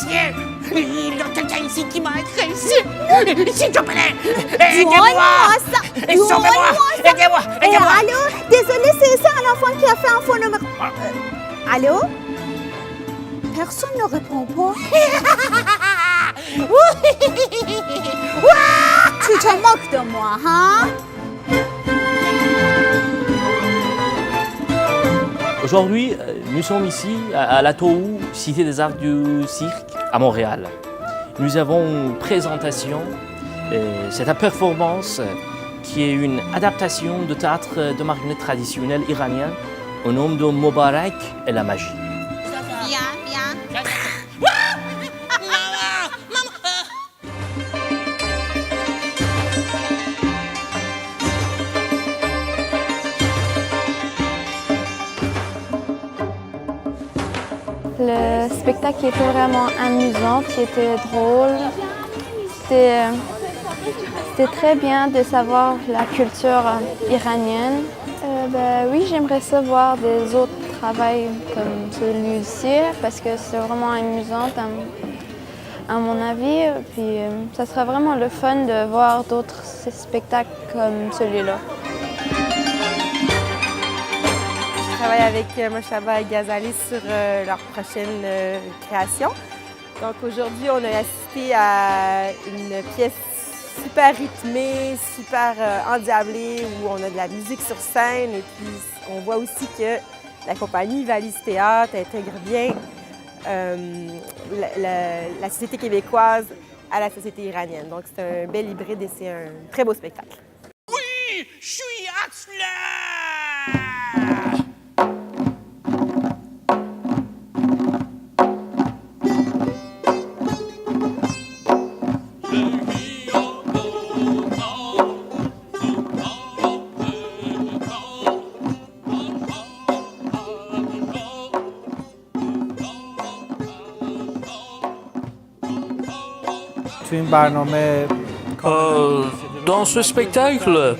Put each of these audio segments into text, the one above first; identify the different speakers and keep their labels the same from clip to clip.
Speaker 1: policiers. Il y a quelqu'un ici qui m'a agressé. S'il te plaît, aidez-moi. Sauvez-moi. Aidez-moi.
Speaker 2: Allô? Désolé, c'est un enfant qui a fait un faux numéro. Allô? Personne ne répond pas. Tu te moques de moi, hein?
Speaker 3: Aujourd'hui, nous sommes ici à la Tohu, Cité des Arts du Cirque, à Montréal. Nous avons une présentation, c'est une performance qui est une adaptation de théâtre de marionnette traditionnel iranien au nom de Mubarak et la magie.
Speaker 2: Viens.
Speaker 4: Le spectacle était vraiment amusant, qui était drôle. C'était très bien de savoir la culture iranienne. Oui, j'aimerais savoir des autres travaux comme celui-ci parce que c'est vraiment amusant à mon avis. Puis ça serait vraiment le fun de voir d'autres spectacles comme celui-là.
Speaker 5: Je travaille avec Moshaba et Ghazali sur leur prochaine création. Donc aujourd'hui, on a assisté à une pièce super rythmée, super endiablée, où on a de la musique sur scène. Et puis on voit aussi que la compagnie Valise Théâtre intègre bien la société québécoise à la société iranienne. Donc c'est un bel hybride et c'est un très beau spectacle.
Speaker 1: Oui, je suis à cela.
Speaker 6: Dans ce spectacle,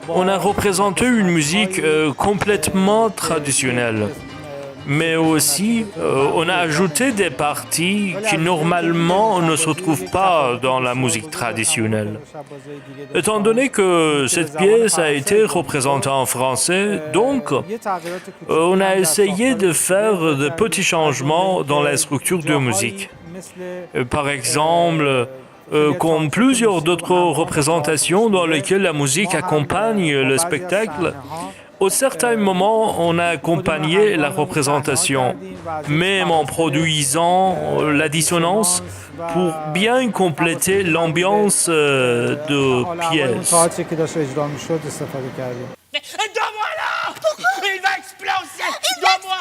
Speaker 6: on a représenté une musique complètement traditionnelle. Mais aussi, on a ajouté des parties qui normalement ne se trouvent pas dans la musique traditionnelle. Étant donné que cette pièce a été représentée en français, donc on a essayé de faire de petits changements dans la structure de musique. Par exemple, comme plusieurs d'autres représentations dans lesquelles la musique accompagne le spectacle, au certain moment, on a accompagné la représentation, même en produisant la dissonance pour bien compléter l'ambiance de pièce.
Speaker 1: Donne-moi là! Il va exploser! Donne-moi!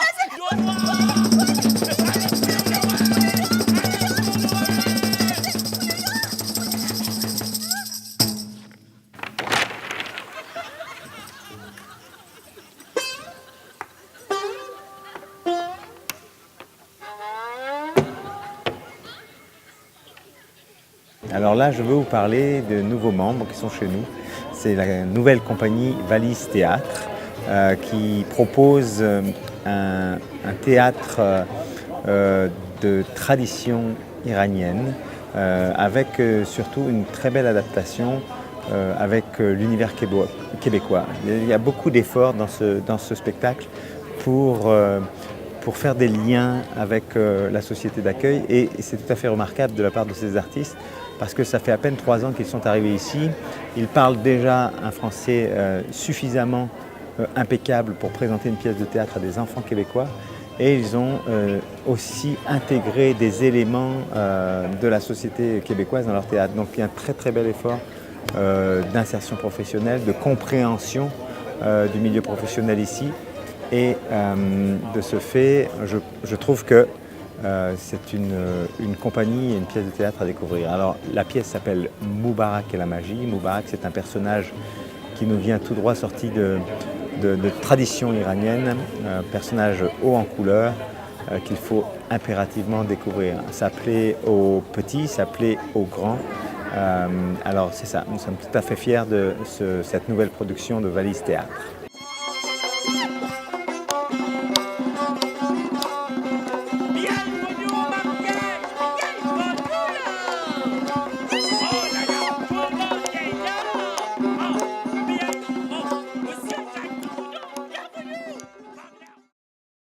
Speaker 7: Alors là, je veux vous parler de nouveaux membres qui sont chez nous. C'est la nouvelle compagnie Valise Théâtre qui propose un théâtre de tradition iranienne avec surtout une très belle adaptation avec l'univers québécois. Il y a beaucoup d'efforts dans ce spectacle pour faire des liens avec la société d'accueil et c'est tout à fait remarquable de la part de ces artistes parce que ça fait à peine 3 ans qu'ils sont arrivés ici. Ils parlent déjà un français suffisamment impeccable pour présenter une pièce de théâtre à des enfants québécois et ils ont aussi intégré des éléments de la société québécoise dans leur théâtre. Donc il y a un très très bel effort d'insertion professionnelle, de compréhension du milieu professionnel ici. Et de ce fait, je trouve que c'est une compagnie et une pièce de théâtre à découvrir. Alors la pièce s'appelle Mubarak et la magie. Mubarak, c'est un personnage qui nous vient tout droit sorti de tradition iranienne, un personnage haut en couleur qu'il faut impérativement découvrir. Ça plaît aux petits, ça plaît aux grands. Alors c'est ça, nous sommes tout à fait fiers de cette nouvelle production de Valise Théâtre.